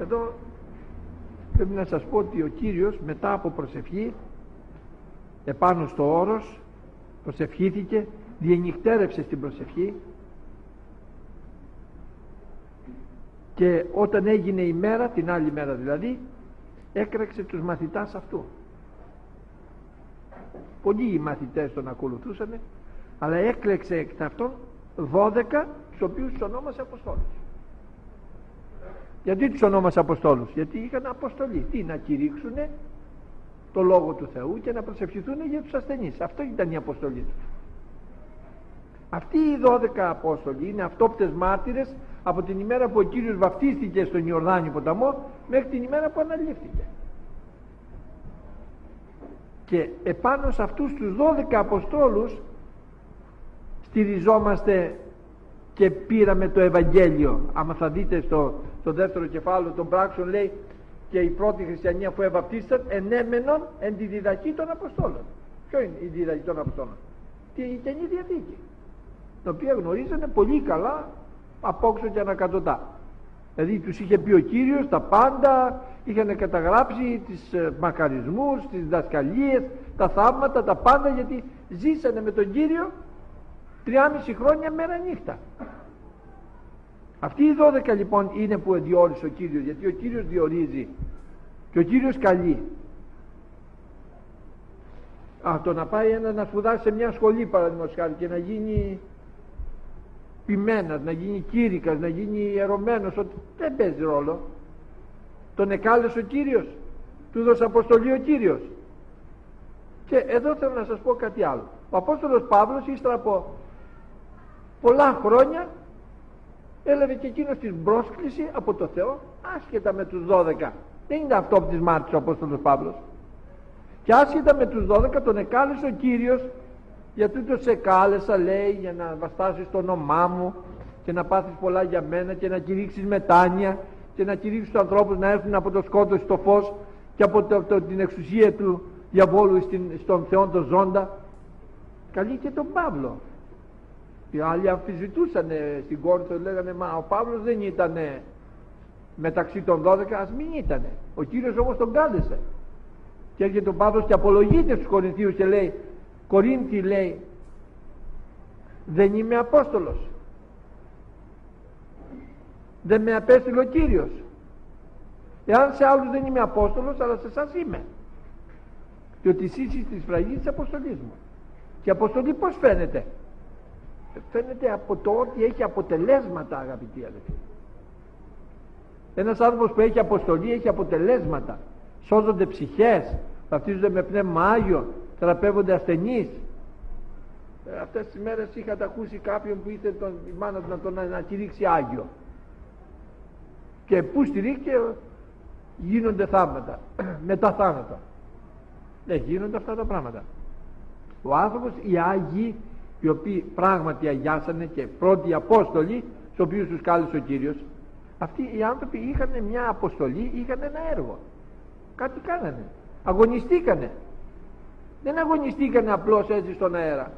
Εδώ πρέπει να σας πω ότι ο Κύριος μετά από προσευχή επάνω στο όρος προσευχήθηκε, διενυκτέρευσε στην προσευχή, και όταν έγινε η μέρα, την άλλη μέρα δηλαδή, έκραξε τους μαθητάς αυτού. Πολλοί οι μαθητές τον ακολουθούσαν, αλλά έκλεξε εκ αυτών 12, τους οποίους τους ονόμασε Αποστόλους. Γιατί τους ονόμασε Αποστόλους? Γιατί είχαν αποστολή. Τι? Να κηρύξουν το Λόγο του Θεού και να προσευχηθούν για τους ασθενείς. Αυτό ήταν η αποστολή τους. Αυτοί οι 12 Απόστολοι είναι αυτόπτες μάρτυρες από την ημέρα που ο Κύριος βαφτίστηκε στον Ιορδάνη ποταμό μέχρι την ημέρα που αναλήφθηκε. Και επάνω σε αυτούς τους 12 Αποστόλους στηριζόμαστε και πήραμε το Ευαγγέλιο. Άμα θα δείτε στο δεύτερο κεφάλαιο των Πράξεων, λέει, και οι πρώτοι χριστιανοί αφού εβαπτίστηκαν ενέμενον εν τη διδαχή των Αποστόλων. Ποιο είναι η διδαχή των Αποστόλων? Η Καινή Διαθήκη, την οποία γνωρίζανε πολύ καλά απόξω και ανακατοτά. Δηλαδή τους είχε πει ο Κύριος τα πάντα, είχαν καταγράψει τις μακαρισμούς, τις διδασκαλίες, τα θαύματα, τα πάντα, γιατί ζήσανε με τον Κύριο 3,5 χρόνια μέρα νύχτα. Αυτοί οι 12 λοιπόν είναι που διόρισε ο Κύριος, γιατί ο Κύριος διορίζει και ο Κύριος καλεί. Το να πάει ένας να σπουδάσει σε μια σχολή, παραδείγματος χάρη, και να γίνει ποιμένας, να γίνει κήρυκας, να γίνει ιερωμένος, ότι δεν παίζει ρόλο. Τον εκάλεσε ο Κύριος, του δώσε αποστολή ο Κύριος. Και εδώ θέλω να σας πω κάτι άλλο. Ο Απόστολος Παύλος, ύστερα από πολλά χρόνια, έλαβε και εκείνος την πρόσκληση από το Θεό, άσχετα με τους 12. Δεν είναι αυτόπτης μάρτυρας ο Απόστολος Παύλος. Και άσχετα με τους 12 τον εκάλεσε ο Κύριος, για τούτο σε κάλεσα, λέει, για να βαστάσεις το όνομά μου και να πάθεις πολλά για μένα και να κηρύξεις μετάνοια και να κηρύξεις τους ανθρώπους να έρθουν από το σκότος στο φως και από την εξουσία του διαβόλου στον Θεό τον ζώντα. Καλεί και τον Παύλο. Οι άλλοι αμφισβητούσαν στην Κόρινθο, λέγανε, μα ο Παύλος δεν ήταν μεταξύ των 12, ας μην ήταν. Ο Κύριος όμως τον κάλεσε. Και έρχεται ο Παύλος και απολογείται στους Κορινθίους και λέει, Κορίνθιοι, λέει, δεν είμαι Απόστολος, δεν με απέστειλε ο Κύριος. Εάν σε άλλους δεν είμαι Απόστολος, αλλά σε εσάς είμαι, διότι εσείς είστε τη σφραγή της αποστολής μου. Και η αποστολή πώς φαίνεται? Φαίνεται από το ότι έχει αποτελέσματα, αγαπητοί αδελφοί. Ένας άνθρωπος που έχει αποστολή έχει αποτελέσματα. Σώζονται ψυχές, βαπτίζονται με πνεύμα Άγιο, θεραπεύονται ασθενείς. Αυτές τις μέρες είχατε ακούσει κάποιον που ήθελε η μάνα του να τον ανακηρύξει Άγιο, και πού στηρίχθηκε? Γίνονται θαύματα μετά θάνατο. Δεν γίνονται αυτά τα πράγματα. Ο άνθρωπος, οι Άγιοι, οι οποίοι πράγματι αγιάσανε και πρώτοι Απόστολοι, στους οποίους τους κάλεσε ο Κύριος, αυτοί οι άνθρωποι είχαν μια αποστολή, είχαν ένα έργο, κάτι κάνανε, αγωνιστήκανε. Δεν αγωνιστήκανε απλώς έτσι στον αέρα,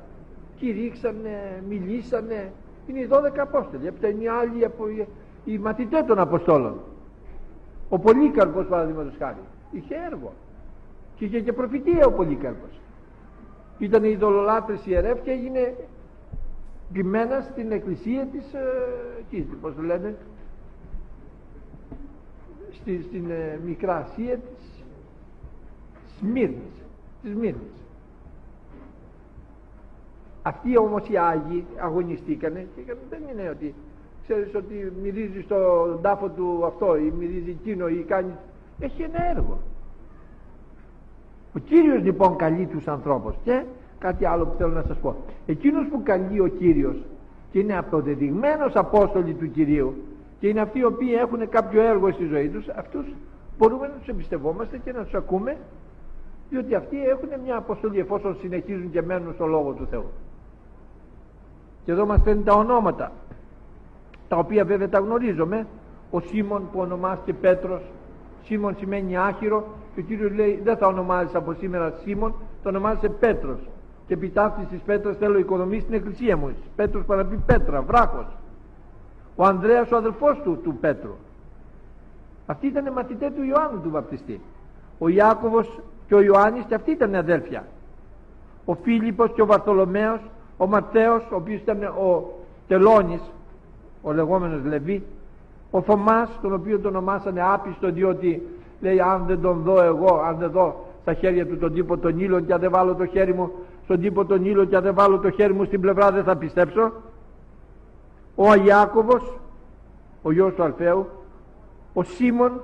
κηρύξανε, μιλήσανε. Είναι οι 12 Απόστολοι, έπειτα είναι οι άλλοι, οι μαθητές των Αποστόλων. Ο Πολύκαρπος, παραδείγματος χάρη, είχε έργο και είχε και προφητεία ο Πολύκαρπος. Ήταν ειδωλολάτρης ιερεύ και έγινε ποιμένας στην εκκλησία της, πώς το λένε, στην Μικρά Ασία της Σμύρνης. Αυτοί όμως οι Άγιοι αγωνιστήκανε και δεν είναι ότι ξέρεις ότι μυρίζει στον τάφο του αυτό ή μυρίζει εκείνο ή κάνει, έχει ένα έργο. Ο Κύριος λοιπόν καλεί τους ανθρώπους. Και κάτι άλλο που θέλω να σας πω, εκείνος που καλεί ο Κύριος και είναι αποδεδειγμένος Απόστολοι του Κυρίου και είναι αυτοί οι οποίοι έχουν κάποιο έργο στη ζωή τους, αυτούς μπορούμε να τους εμπιστευόμαστε και να τους ακούμε, διότι αυτοί έχουν μια αποστολή εφόσον συνεχίζουν και μένουν στο Λόγο του Θεού. Και εδώ μας φαίνουν τα ονόματα, τα οποία βέβαια τα γνωρίζουμε. Ο Σίμων που ονομάστηκε Πέτρος, Σίμων σημαίνει άχυρο, και ο Κύριος λέει δεν θα ονομάζεις από σήμερα Σίμων, θα ονομάζεσαι Πέτρος, και επί ταύτης της Πέτρας θέλω οικοδομήσει την εκκλησία μου. Πέτρος παραπεί Πέτρα, βράχος. Ο Ανδρέας ο αδελφός του Πέτρου. Αυτοί ήταν μαθητές του Ιωάννου του Βαπτιστή. Ο Ιάκωβος και ο Ιωάννης, και αυτοί ήταν αδέλφια. Ο Φίλιππος και ο Βαρθολομαίος, ο Ματθαίος, ο οποίος ήταν ο Τελώνης, ο λεγόμενος Λεβί, ο Θωμάς, τον οποίο τον ονομάσανε άπιστο, διότι λέει, αν δεν τον δω εγώ, αν δεν δω στα χέρια του τον τύπο των ήλων και αν δεν βάλω το χέρι μου στον τύπο των ήλων και αν δεν βάλω το χέρι μου στην πλευρά, δεν θα πιστέψω. Ο Ιάκωβος, ο γιος του Αλφαίου, ο Σίμων,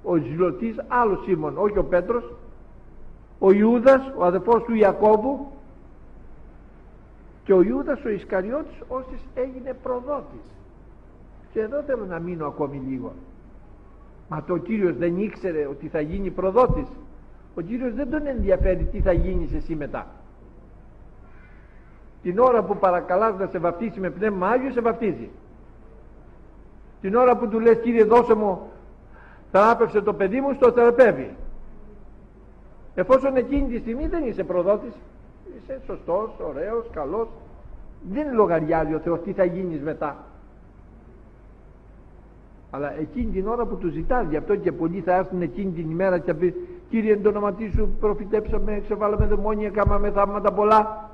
ο Ζηλωτής, άλλος Σίμων, όχι ο Πέτρος, ο Ιούδας, ο αδελφός του Ιακώβου, και ο Ιούδας ο Ισκαριώτης, όσης έγινε προδότης. Και εδώ θέλω να μείνω ακόμη λίγο. Μα το Κύριος δεν ήξερε ότι θα γίνει προδότης? Ο Κύριος δεν τον ενδιαφέρει τι θα γίνεις εσύ μετά. Την ώρα που παρακαλάς να σε βαπτίσει με πνεύμα Άγιο, σε βαπτίζει. Την ώρα που του λες, Κύριε δώσε μου, θεράπευσε το παιδί μου, στο θεραπεύει. Εφόσον εκείνη τη στιγμή δεν είσαι προδότης, είσαι σωστός, ωραίος, καλός, δεν λογαριάζει ο Θεός τι θα γίνεις μετά. Αλλά εκείνη την ώρα που του ζητάς, γι' αυτό και πολλοί θα έρθουν εκείνη την ημέρα και θα πει, Κύριε, εν το όνομα σου προφητέψαμε, ξεβάλαμε δαιμόνια, κάμαμε θαύματα πολλά.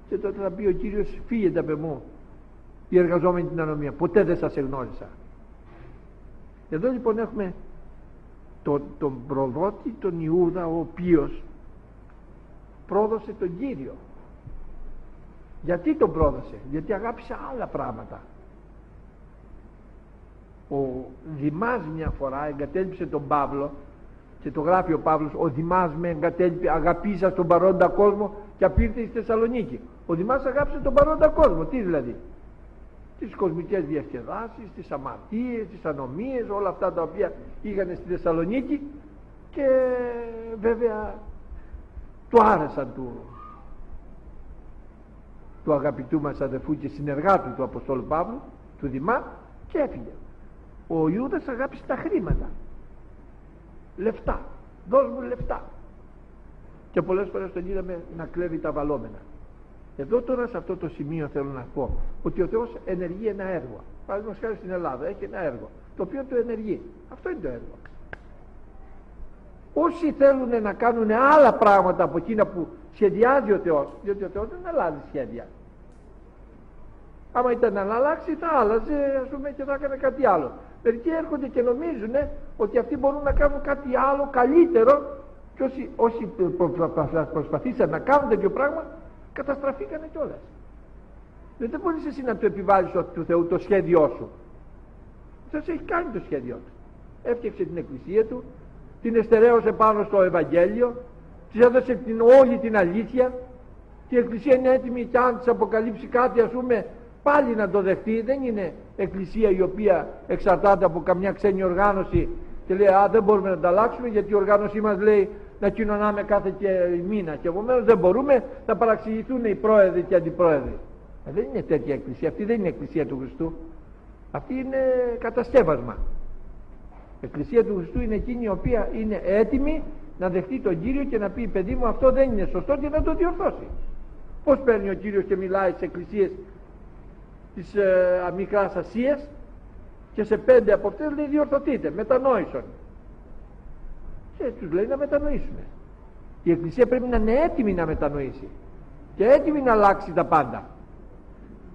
Και τότε θα πει ο Κύριος, φύγετε από μου, οι εργαζόμενοι την ανομία, ποτέ δεν σας εγνώρισα. Εδώ λοιπόν έχουμε τον προδότη, τον Ιούδα, ο οποίος πρόδωσε τον Κύριο. Γιατί τον πρόδωσε? Γιατί αγάπησε άλλα πράγματα. Ο Δημάς μια φορά εγκατέλειψε τον Παύλο, και το γράφει ο Παύλος, ο Δημάς με εγκατέλειψε, αγαπήσα τον παρόντα κόσμο και απήρθε στη Θεσσαλονίκη. Ο Δημάς αγάπησε τον παρόντα κόσμο. Τι δηλαδή? Τις κοσμικές διασκεδάσεις, τις αμαρτίες, τις ανομίες, όλα αυτά τα οποία είχαν στη Θεσσαλονίκη, και βέβαια του άρεσαν του αγαπητού μας αδερφού και συνεργάτου του Αποστόλου Παύλου, του Δημά, και έφυγε. Ο Ιούδας αγάπησε τα χρήματα, λεφτά, δώσ' μου λεφτά, και πολλές φορές τον είδαμε να κλέβει τα βαλόμενα. Εδώ τώρα σε αυτό το σημείο θέλω να πω ότι ο Θεός ενεργεί ένα έργο. Παραδείγματος χάρη στην Ελλάδα έχει ένα έργο το οποίο το ενεργεί. Αυτό είναι το έργο. Όσοι θέλουν να κάνουν άλλα πράγματα από εκείνα που σχεδιάζει ο Θεός, διότι ο Θεός δεν αλλάζει σχέδια. Άμα ήταν να αλλάξει θα άλλαζε, ας πούμε, και θα έκανε κάτι άλλο. Μερικοί έρχονται και νομίζουν ότι αυτοί μπορούν να κάνουν κάτι άλλο καλύτερο, και όσοι προσπαθήσαν να κάνουν τέτοιο πράγμα καταστραφήκανε κιόλας. Δεν μπορείς εσύ να του επιβάλλεις του Θεού το σχέδιό σου. Ο Θεός έχει κάνει το σχέδιό του. Έφτιαξε την εκκλησία του, την εστερέωσε πάνω στο Ευαγγέλιο, της έδωσε όλη την αλήθεια, και η εκκλησία είναι έτοιμη, και αν της αποκαλύψει κάτι, ας πούμε, πάλι να το δεχτεί. Δεν είναι εκκλησία η οποία εξαρτάται από καμιά ξένη οργάνωση και λέει, α, δεν μπορούμε να τα αλλάξουμε γιατί η οργάνωσή μας λέει να κοινωνάμε κάθε μήνα, και επομένως δεν μπορούμε, να παραξηγηθούν οι πρόεδροι και οι αντιπρόεδροι. Δεν είναι τέτοια εκκλησία. Αυτή δεν είναι εκκλησία του Χριστού. Αυτή είναι κατασκεύασμα. Η εκκλησία του Χριστού είναι εκείνη η οποία είναι έτοιμη να δεχτεί τον Κύριο και να πει, παιδί μου, αυτό δεν είναι σωστό, και να το διορθώσει. Πώς παίρνει ο Κύριος και μιλάει στις εκκλησίες της Μικράς Ασίας, και σε 5 από αυτές λέει, διορθωθείτε, μετανόησον, και τους λέει να μετανοήσουμε. Η εκκλησία πρέπει να είναι έτοιμη να μετανοήσει και έτοιμη να αλλάξει τα πάντα,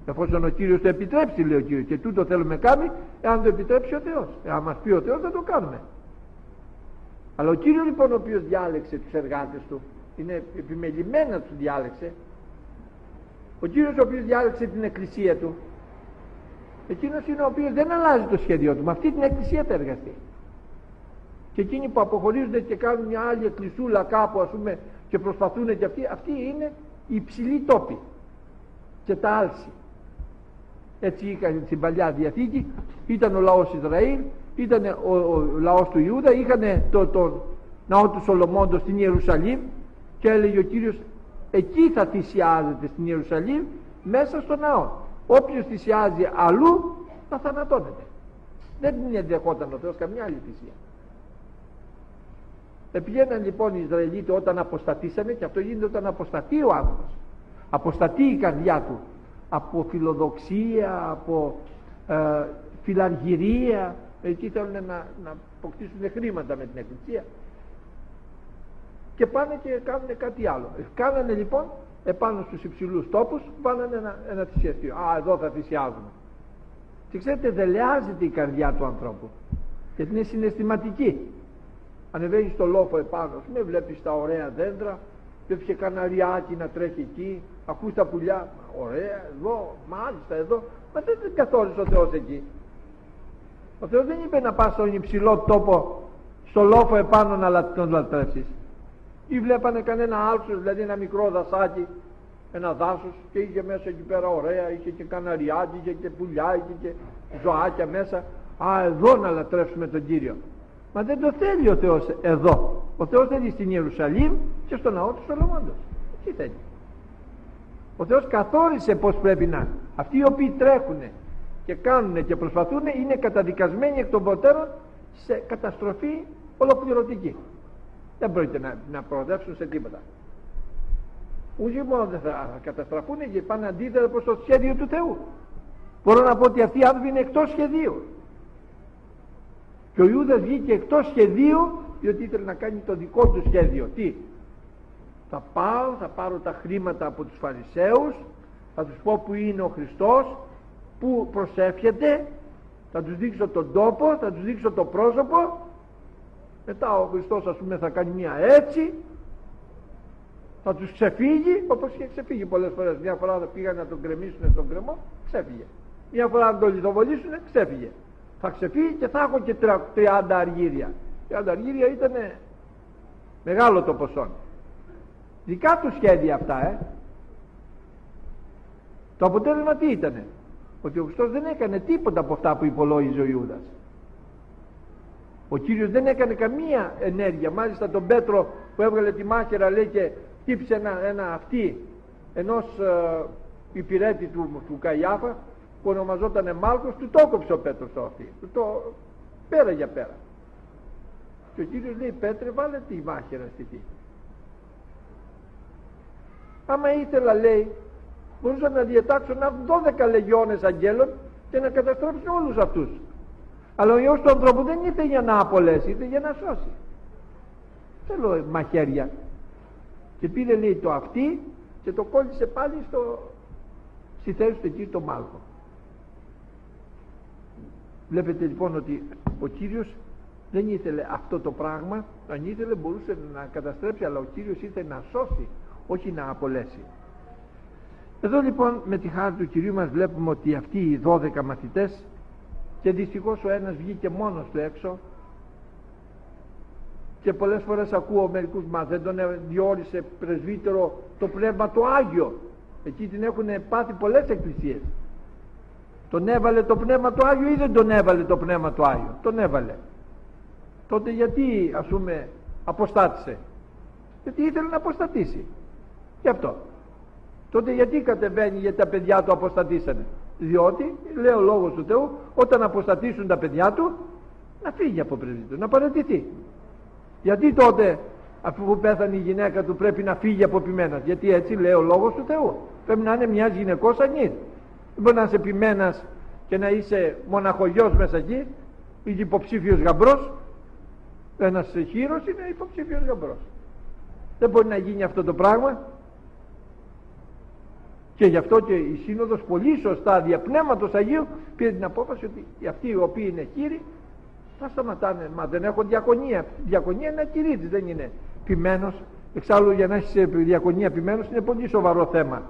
εφόσον ο Κύριος το επιτρέψει, λέει ο Κύριος, και τούτο θέλουμε κάνει, εάν το επιτρέψει ο Θεός. Εάν μας πει ο Θεός, θα το κάνουμε. Αλλά ο Κύριος λοιπόν, ο οποίος διάλεξε τους εργάτες του, είναι επιμελημένα τους διάλεξε, ο Κύριος ο οποίος διάλεξε την εκκλησία του, εκείνος είναι ο οποίος δεν αλλάζει το σχέδιο του. Με αυτή την εκκλησία θα εργαστεί. Και εκείνοι που αποχωρίζονται και κάνουν μια άλλη εκκλησούλα κάπου, ας πούμε, και προσπαθούν, και αυτοί είναι οι υψηλοί τόποι και τα άλση. Έτσι είχαν στην Παλιά Διαθήκη, ήταν ο λαός Ισραήλ, ήταν ο λαός του Ιούδα, είχαν τον ναό του Σολομώντος στην Ιερουσαλήμ, και έλεγε ο Κύριος, εκεί θα θυσιάζεται στην Ιερουσαλήμ, μέσα στο ναό. Όποιος θυσιάζει αλλού θα θανατώνεται. Δεν δεχόταν ο Θεός καμιά άλλη θυσία. Πηγαίναν λοιπόν οι Ισραηλίτες όταν αποστατήσανε, και αυτό γίνεται όταν αποστατεί ο άνθρωπος. Αποστατεί η καρδιά του από φιλοδοξία, από φιλαργυρία, Εκεί θέλουν να αποκτήσουν χρήματα με την εκκλησία και πάνε και κάνουν κάτι άλλο. Κάνανε λοιπόν επάνω στους υψηλούς τόπους, βάλανε ένα θυσιαστήριο. Εδώ θα θυσιάζουμε. Και ξέρετε, δελεάζεται η καρδιά του ανθρώπου, γιατί είναι συναισθηματική. Ανεβαίνεις στο λόφο επάνω, με βλέπεις τα ωραία δέντρα, βλέπεις και κανένα ριάκι να τρέχει εκεί, ακούς τα πουλιά, ωραία, εδώ, μάλιστα εδώ. Μα δεν καθόρισε ο Θεός εκεί. Ο Θεός δεν είπε να πας στον υψηλό τόπο, στο λόφο επάνω να τον λατρεύσεις. Ή βλέπανε κανένα άλσος, δηλαδή ένα μικρό δασάκι, ένα δάσος, και είχε μέσα εκεί πέρα ωραία, είχε και καναριάκι, είχε και πουλιά, είχε και ζωάκια μέσα. Εδώ να λατρεύσουμε τον Κύριο. Μα δεν το θέλει ο Θεός εδώ. Ο Θεός θέλει στην Ιερουσαλήμ και στο ναό του Σολομώντος. Τι θέλει. Ο Θεός καθόρισε πως πρέπει να είναι. Αυτοί οι οποίοι τρέχουν και κάνουν και προσπαθούν είναι καταδικασμένοι εκ των προτέρων σε καταστροφή ολοκληρωτική. Δεν πρόκειται να προοδεύσουν σε τίποτα. Ούτε μόνο δεν θα καταστραφούν και πάνε αντίθετα προς το σχέδιο του Θεού. Μπορώ να πω ότι αυτοί οι άνθρωποι είναι εκτός σχεδίου. Και ο Ιούδας βγήκε εκτός σχεδίου, διότι ήθελε να κάνει το δικό του σχέδιο. Τι? Θα πάρω τα χρήματα από τους Φαρισαίους, θα τους πω που είναι ο Χριστός, που προσεύχεται, θα τους δείξω τον τόπο, θα τους δείξω το πρόσωπο. Μετά ο Χριστός, ας πούμε, θα κάνει μια έτσι, θα τους ξεφύγει, όπως είχε ξεφύγει πολλές φορές. Μια φορά πήγαν να τον κρεμίσουν στον κρεμό, ξέφυγε. Μια φορά να τον λιθοβολήσουν, ξέφυγε. Θα ξεφύγει και θα έχω και 30 αργύρια. 30 αργύρια ήταν μεγάλο το ποσό. Δικά του σχέδια αυτά. Το αποτέλεσμα τι ήτανε? Ότι ο Χριστός δεν έκανε τίποτα από αυτά που υπολόγιζε ο Ιούδας. Ο Κύριος δεν έκανε καμία ενέργεια. Μάλιστα τον Πέτρο που έβγαλε τη μάχαιρα, λέει, και χτύπησε ένα αυτί ενός υπηρέτη του Καϊάφα που ονομαζόταν Μάλκος, του το έκοψε ο Πέτρος το αυτί, του το πέρα για πέρα. Και ο Κύριος λέει, Πέτρε, βάλε τη μάχαιρα στη γη. Άμα ήθελα, λέει, μπορούσα να διατάξω να 12 λεγιώνες αγγέλων και να καταστρέψουν όλους αυτούς. Αλλά ο Υιός του ανθρώπου δεν ήρθε για να απολέσει, ήρθε για να σώσει. Θέλω μαχαίρια. Και πήρε, λέει, το αυτί και το κόλλησε πάλι στη θέση του εκεί το Μάλκο. Βλέπετε λοιπόν ότι ο Κύριος δεν ήθελε αυτό το πράγμα. Αν ήθελε μπορούσε να καταστρέψει, αλλά ο Κύριος ήθελε να σώσει, όχι να απολέσει. Εδώ λοιπόν με τη χάρη του Κυρίου μας βλέπουμε ότι αυτοί οι 12 μαθητές, και δυστυχώς ο ένας βγήκε μόνος του έξω, και πολλές φορές ακούω μερικούς, μα δεν τον διόρισε πρεσβύτερο το Πνεύμα το Άγιο? Εκεί την έχουν πάθει πολλές εκκλησίες. Τον έβαλε το Πνεύμα το Άγιο ή δεν τον έβαλε το Πνεύμα το Άγιο? Τον έβαλε. Τότε γιατί, ας πούμε, αποστάτησε? Γιατί ήθελε να αποστατήσει. Γι' αυτό. Τότε γιατί κατεβαίνει, γιατί τα παιδιά του αποστατήσανε? Διότι, λέει ο Λόγος του Θεού, όταν αποστατήσουν τα παιδιά του, να φύγει από πρεσβύτερο, να παραιτηθεί. Γιατί τότε, αφού πέθανε η γυναίκα του, πρέπει να φύγει από ποιμένας? Γιατί έτσι λέει ο Λόγος του Θεού. Πρέπει να είναι μιας γυναικός ανής. Δεν μπορεί να είσαι ποιμένας και να είσαι μοναχογιός μέσα εκεί, ή υποψήφιος γαμπρός. Ένας χείρος είναι υποψήφιος γαμπρός. Δεν μπορεί να γίνει αυτό το πράγμα. Και γι' αυτό και η Σύνοδος πολύ σωστά δια Πνεύματος Αγίου πήρε την απόφαση ότι αυτοί οι οποίοι είναι χείροι θα σταματάνε. Μα δεν έχουν διακονία. Διακονία είναι ακηρύτης, δεν είναι ποιμένος. Εξάλλου για να έχεις διακονία ποιμένος είναι πολύ σοβαρό θέμα.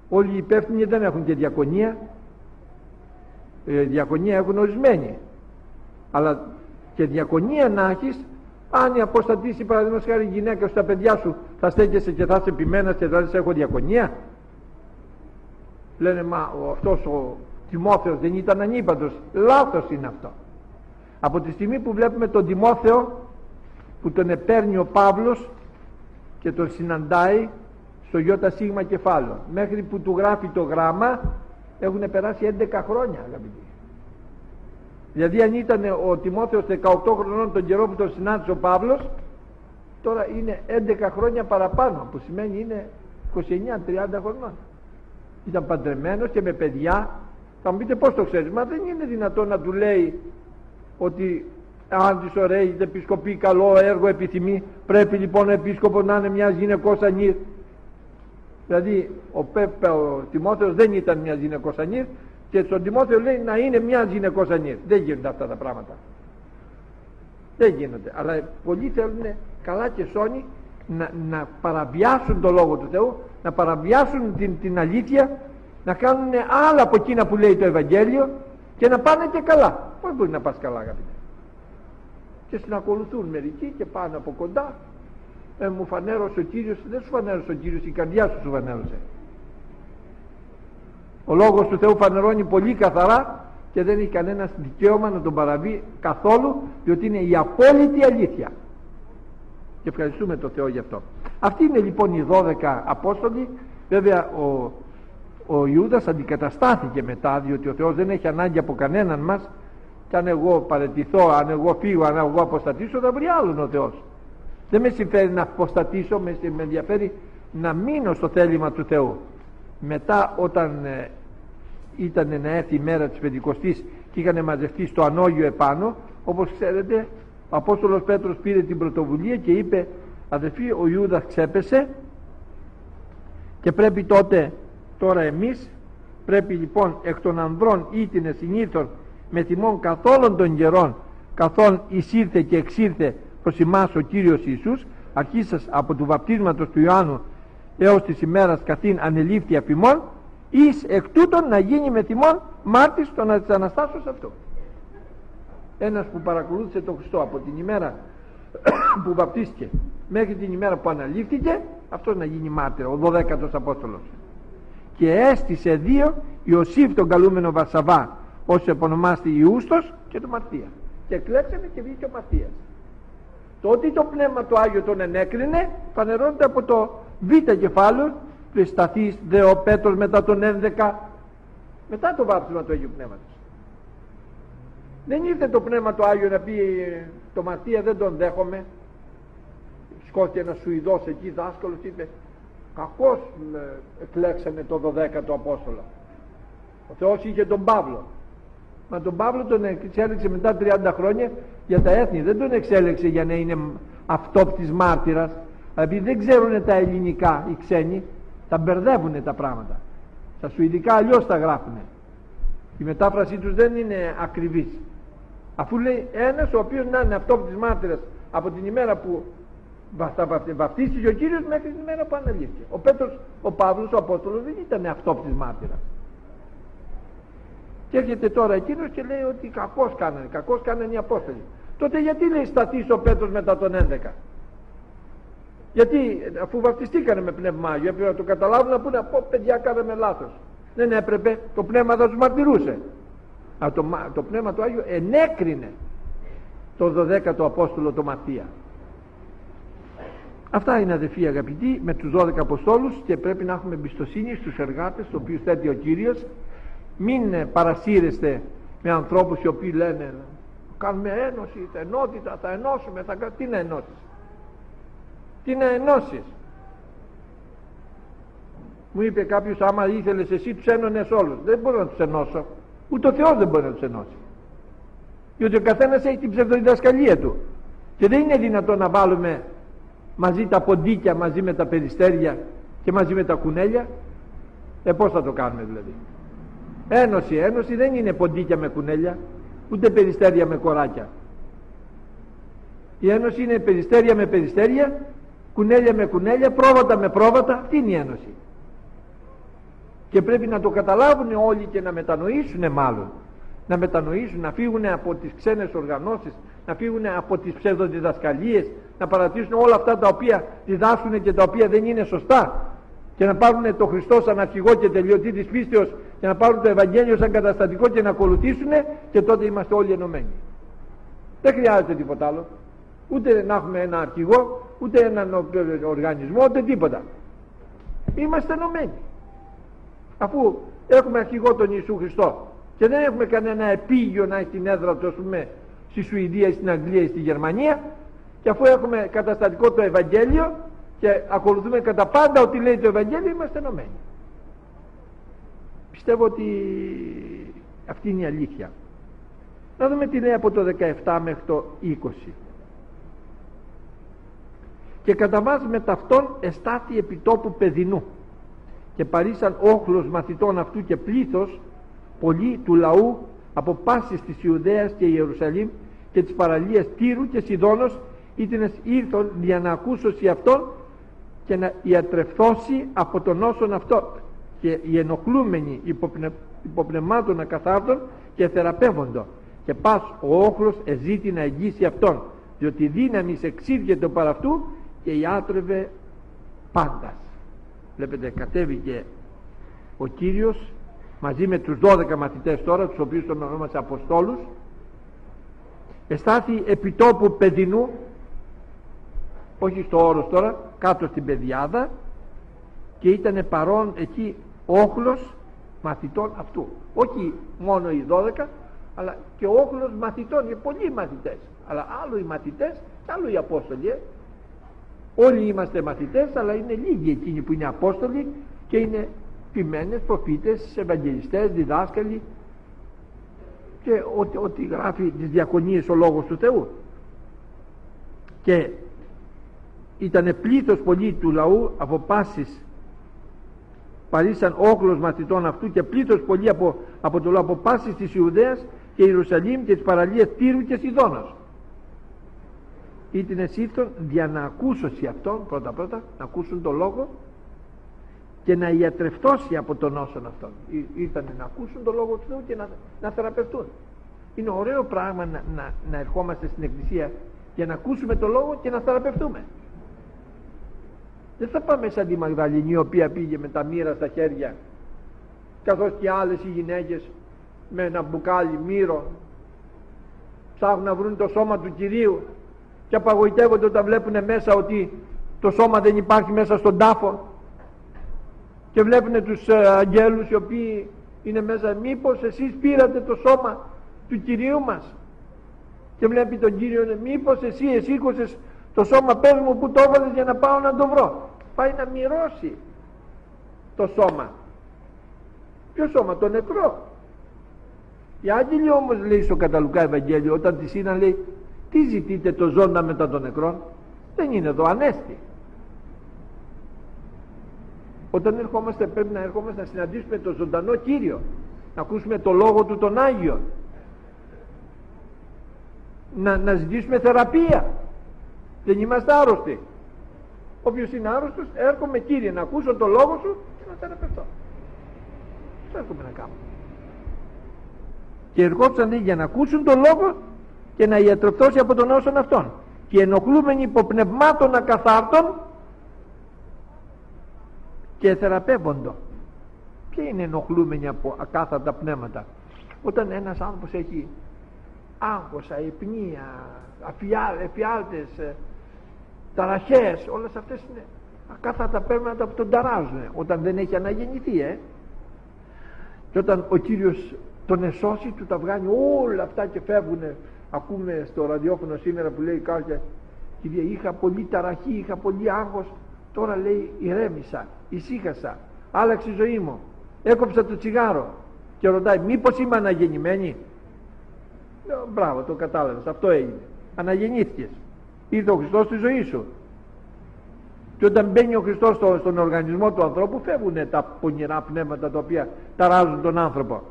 Όλοι οι υπεύθυνοι δεν έχουν και διακονία. Διακονία έχουν ορισμένοι. Αλλά και διακονία να έχεις, αν η αποστατήσει παραδείγματος χάρη γυναίκα στα παιδιά σου, θα στέκεσαι και θα είσαι ποιμένας και θα λες έχω διακονία? Λένε, μα αυτός ο Τιμόθεος δεν ήταν ανήπαντος? Λάθος είναι αυτό. Από τη στιγμή που βλέπουμε τον Τιμόθεο που τον επέρνει ο Παύλος και τον συναντάει στο ΙΣ κεφάλαιο, μέχρι που του γράφει το γράμμα, έχουν περάσει 11 χρόνια, αγαπητοί. Δηλαδή αν ήταν ο Τιμόθεος 18 χρονών τον καιρό που τον συνάντησε ο Παύλος, τώρα είναι 11 χρόνια παραπάνω, που σημαίνει είναι 29-30 χρονών. Ήταν παντρεμένος και με παιδιά. Θα μου πείτε πώς το ξέρεις? Μα δεν είναι δυνατόν να του λέει ότι αν της ωραίγεται επισκοπή καλό έργο επιθυμεί, πρέπει λοιπόν ο επίσκοπος να είναι μιας γυναικός ανήρ. Δηλαδή ο Τιμόθεος δεν ήταν μιας γυναικός ανήρ και στον Τιμόθεο λέει να είναι μιας γυναικός ανήρ. Δεν γίνονται αυτά τα πράγματα. Δεν γίνονται. Αλλά πολλοί θέλουν καλά και σώνοι να παραβιάσουν το Λόγο του Θεού, να παραβιάσουν την αλήθεια, να κάνουν άλλα από εκείνα που λέει το Ευαγγέλιο και να πάνε και καλά. Πώς μπορεί να πας καλά, αγαπητέ? Και συνακολουθούν μερικοί και πάνε από κοντά. Μου φανέρωσε ο Κύριος. Δεν σου φανέρωσε ο Κύριος, η καρδιά σου φανέρωσε. Ο Λόγος του Θεού φανερώνει πολύ καθαρά και δεν έχει κανένα δικαίωμα να τον παραβεί καθόλου, διότι είναι η απόλυτη αλήθεια. Και ευχαριστούμε τον Θεό γι' αυτό. Αυτοί είναι λοιπόν οι 12 Απόστολοι. Βέβαια ο Ιούδας αντικαταστάθηκε μετά, διότι ο Θεός δεν έχει ανάγκη από κανέναν μας. Και αν εγώ παραιτηθώ, αν εγώ φύγω, αν εγώ αποστατήσω, θα βρει άλλον ο Θεός. Δεν με συμφέρει να αποστατήσω, με ενδιαφέρει να μείνω στο θέλημα του Θεού. Μετά όταν ήταν να έρθει η μέρα της Πεντηκοστής και είχαν μαζευτεί στο ανώγιο επάνω, όπως ξέρετε, ο Απόστολος Πέτρος πήρε την πρωτοβουλία και είπε: αδελφοί, ο Ιούδας ξέπεσε και πρέπει τώρα εμείς πρέπει λοιπόν εκ των ανδρών ήτινε συνήθων με τιμών καθόλων των καιρών, καθόν εισήρθε και εξήρθε προς ημάς ο Κύριος Ιησούς, αρχίσας από του βαπτίσματος του Ιωάννου έως της ημέρας καθήν ανελήφθη απ' ημών, εις εκ τούτων να γίνει με τιμών μάρτης των Αναστάσεως αυτού. Ένας που παρακολούθησε τον Χριστό από την ημέρα που βαπτίστηκε μέχρι την ημέρα που αναλήφθηκε, αυτός να γίνει μάρτυρα, ο 12ος Απόστολος. Και έστησε 2, Ιωσήφ τον καλούμενο Βαρσαβά, όσο επωνομάστη Ιούστος, και τον Μαρτία. Και κλέψαμε και βγήκε ο Μαρτίας. Το ότι το Πνεύμα το Άγιο τον ενέκρινε φανερώνεται από το β' κεφάλαιο του σταθείς δε ο Πέτρος μετά τον 11, μετά το βάπτισμα του Αγίου Πνεύματος. Δεν ήρθε το Πνεύμα το Άγιο να πει το Μαρτία δεν τον δέχομαι. Σκόθηκε ένας Σουηδός εκεί δάσκαλος, είπε κακώς εκλέξανε το 12ο Απόστολο. Ο Θεός είχε τον Παύλο. Μα τον Παύλο τον εξέλεξε μετά 30 χρόνια για τα έθνη. Δεν τον εξέλεξε για να είναι αυτόπτης μάρτυρας. Δηλαδή δεν ξέρουν τα ελληνικά οι ξένοι, τα μπερδεύουν τα πράγματα. Στα σουηδικά αλλιώς τα γράφουν. Η μετάφρασή τους δεν είναι ακριβής. Αφού λέει ένας ο οποίος να είναι αυτόπτης μάρτυρας από την ημέρα που βαπτίστηκε ο Κύριος μέχρι την ημέρα που αναλήφθηκε. Ο Πέτρος, ο Παύλος, ο Απόστολος δεν ήταν αυτόπτης μάρτυρας. Και έρχεται τώρα εκείνος και λέει ότι κακώς κάνανε οι Απόστολοι. Τότε γιατί λέει σταθείς ο Πέτρος μετά τον 11? Γιατί αφού βαπτιστήκανε με Πνεύμα Άγιο έπρεπε να το καταλάβουν, να πούνε πω παιδιά κάναμε λάθος. Δεν έπρεπε, το Πνεύμα θα τους μαρτυρούσε. Το Πνεύμα του Άγιο ενέκρινε το 12ο Απόστολο το Μαρτία. Αυτά είναι αδελφοί αγαπητοί με τους 12 Αποστόλους, και πρέπει να έχουμε εμπιστοσύνη στους εργάτες τους οποίους θέτει ο Κύριος. Μην παρασύρεστε με ανθρώπους οι οποίοι λένε κάνουμε ένωση, ενότητα, θα ενώσουμε, τι να ενώσεις? Τι να ενώσεις? Μου είπε κάποιος, άμα ήθελες εσύ τους ένωνες όλους. Δεν μπορώ να τους ενώσω. Ούτε ο Θεός δεν μπορεί να τους ενώσει. Διότι ο καθένας έχει την ψευδοδιδασκαλία του. Και δεν είναι δυνατόν να βάλουμε μαζί τα ποντίκια, μαζί με τα περιστέρια και μαζί με τα κουνέλια. Πώς θα το κάνουμε δηλαδή? Ένωση δεν είναι ποντίκια με κουνέλια, ούτε περιστέρια με κοράκια. Η ένωση είναι περιστέρια με περιστέρια, κουνέλια με κουνέλια, πρόβατα με πρόβατα. Αυτή είναι η ένωση. Και πρέπει να το καταλάβουν όλοι και να μετανοήσουν, μάλλον να μετανοήσουν, να φύγουν από τις ξένες οργανώσεις, να φύγουν από τις ψευδοδιδασκαλίες, να παρατήσουν όλα αυτά τα οποία διδάσκουν και τα οποία δεν είναι σωστά, και να πάρουν το Χριστό σαν αρχηγό και τελειωτή της πίστεως και να πάρουν το Ευαγγέλιο σαν καταστατικό και να ακολουθήσουν, και τότε είμαστε όλοι ενωμένοι. Δεν χρειάζεται τίποτα άλλο, ούτε να έχουμε ένα αρχηγό, ούτε έναν οργανισμό, ούτε τίποτα. Είμαστε ενωμένοι. Αφού έχουμε αρχηγό τον Ιησού Χριστό και δεν έχουμε κανένα επίγειο να έχει την έδρα του, ας πούμε, στη Σουηδία, στην Αγγλία ή στη Γερμανία, και αφού έχουμε καταστατικό το Ευαγγέλιο και ακολουθούμε κατά πάντα ό,τι λέει το Ευαγγέλιο, είμαστε ενωμένοι. Πιστεύω ότι αυτή είναι η αλήθεια. Να δούμε τι λέει από το 17 μέχρι το 20. Και κατά βάση με ταυτόν εστάθη επιτόπου παιδινού, και παρήσαν όχλος μαθητών αυτού και πλήθος πολλοί του λαού από πάσης της Ιουδαίας και Ιερουσαλήμ και της παραλίας Τύρου και Σιδώνος, ήτινες ήρθον για να ακούσωση αυτόν και να ιατρευθώσει από τον όσον αυτό, και οι ενοχλούμενοι υποπνευμάτων ακαθάρτων και θεραπεύοντο, και πας ο όχλος εζήτη να εγγύσει αυτόν, διότι δύναμης εξήρχεται παρά αυτού και ιάτρευε πάντας. Βλέπετε, κατέβηκε ο Κύριος μαζί με τους 12 μαθητές τώρα, τους οποίους τον ονόμασε Αποστόλους, εστάθη επιτόπου παιδινού, όχι στο όρος τώρα, κάτω στην πεδιάδα, και ήταν παρόν εκεί όχλος μαθητών αυτού, όχι μόνο οι 12, αλλά και όχλος μαθητών, και πολλοί μαθητές, αλλά άλλο οι μαθητές και άλλο οι Απόστολοι. Όλοι είμαστε μαθητές, αλλά είναι λίγοι εκείνοι που είναι Απόστολοι και είναι ποιμένες, προφήτες, ευαγγελιστές, διδάσκαλοι και ό,τι γράφει τις διακονίες ο Λόγος του Θεού. Και ήταν πλήθος πολύ του λαού από πάσης, παρήσαν όχλος μαθητών αυτού και πλήθος πολύ από το λαό από πάσης της Ιουδαίας και Ιερουσαλήμ και της παραλίας Τύρου και Σιδώνος. Ήτινες ήρθον για να ακούσωση αυτόν, πρώτα να ακούσουν τον λόγο και να ιατρευτώσει από τον όσον αυτόν. Ήρθαν να ακούσουν τον λόγο του Θεού και να θεραπευτούν. Είναι ωραίο πράγμα να ερχόμαστε στην Εκκλησία για να ακούσουμε τον λόγο και να θεραπευτούμε. Δεν θα πάμε σαν τη Μαγδαληνή, η οποία πήγε με τα μοίρα στα χέρια, καθώς και άλλες οι γυναίκες με ένα μπουκάλι μύρο ψάχνουν να βρουν το σώμα του Κυρίου και απαγοητεύονται όταν βλέπουν μέσα ότι το σώμα δεν υπάρχει μέσα στον τάφο, και βλέπουν τους αγγέλους οι οποίοι είναι μέσα. Μήπως εσείς πήρατε το σώμα του Κυρίου μας? Και βλέπει τον Κύριο, μήπως εσύ εσήκωσες το σώμα, πες μου που το έβαλες για να πάω να το βρω. Πάει να μυρώσει το σώμα. Ποιο σώμα? Το νεκρό. Οι άγγελοι όμως, λέει στο κατά Λουκά Ευαγγέλιο, όταν της είδαν, λέει, τι ζητείτε το ζώντα μετά των νεκρών? Δεν είναι εδώ, ανέστη. Όταν ερχόμαστε, πρέπει να ερχόμαστε να συναντήσουμε τον ζωντανό Κύριο, να ακούσουμε το λόγο του τον Άγιο, να ζητήσουμε θεραπεία. Δεν είμαστε άρρωστοι. Όποιος είναι άρρωστος, έρχομαι Κύριε να ακούσω το λόγο σου και να θεραπευτώ. Αυτό έρχομαι να κάνω. Και ερχόντουσαν για να ακούσουν τον λόγο και να ιατρευτώσει από τον όσον αυτόν, και ενοχλούμενοι υποπνευμάτων ακαθάρτων και θεραπεύοντο. Ποια είναι ενοχλούμενοι από ακάθαρτα πνεύματα? Όταν ένας άνθρωπος έχει άγχος, αϊπνία, εφιάλτες, ταραχές, όλες αυτές είναι ακάθαρτα πνεύματα που τον ταράζουν όταν δεν έχει αναγεννηθεί. Και όταν ο Κύριος τον εσώσει, του τα βγάνει όλα αυτά και φεύγουν. Ακούμε στο ραδιόφωνο σήμερα που λέει κάποια κυρία, είχα πολύ ταραχή, είχα πολύ άγχος, τώρα λέει ηρέμησα, ησύχασα, άλλαξε η ζωή μου, έκοψα το τσιγάρο. Και ρωτάει, μήπως είμαι αναγεννημένη? Μπράβο, το κατάλαβες, αυτό έγινε. Αναγεννήθηκες, ήρθε ο Χριστός στη ζωή σου. Και όταν μπαίνει ο Χριστός στον οργανισμό του ανθρώπου, φεύγουν τα πονηρά πνεύματα τα οποία ταράζουν τον άνθρωπο.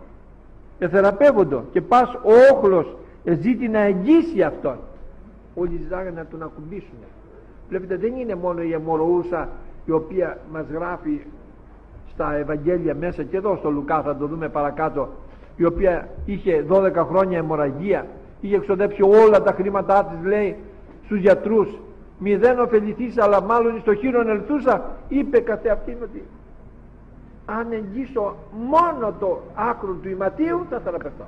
Θεραπεύονται, και πας ο όχλος ζήτη να εγγύσει αυτόν. Όλοι ζητάγανε να τον ακουμπήσουν. Βλέπετε, δεν είναι μόνο η αιμορροούσα η οποία μας γράφει στα Ευαγγέλια μέσα, και εδώ στο Λουκά θα το δούμε παρακάτω, η οποία είχε 12 χρόνια αιμορραγία, είχε εξοδέψει όλα τα χρήματά της, λέει στους γιατρούς, μηδέν ωφεληθείς, αλλά μάλλον στο χείρον ελθούσα. Είπε καθ' αυτήν ότι αν εγγύσω μόνο το άκρο του ηματίου θα θεραπευτώ.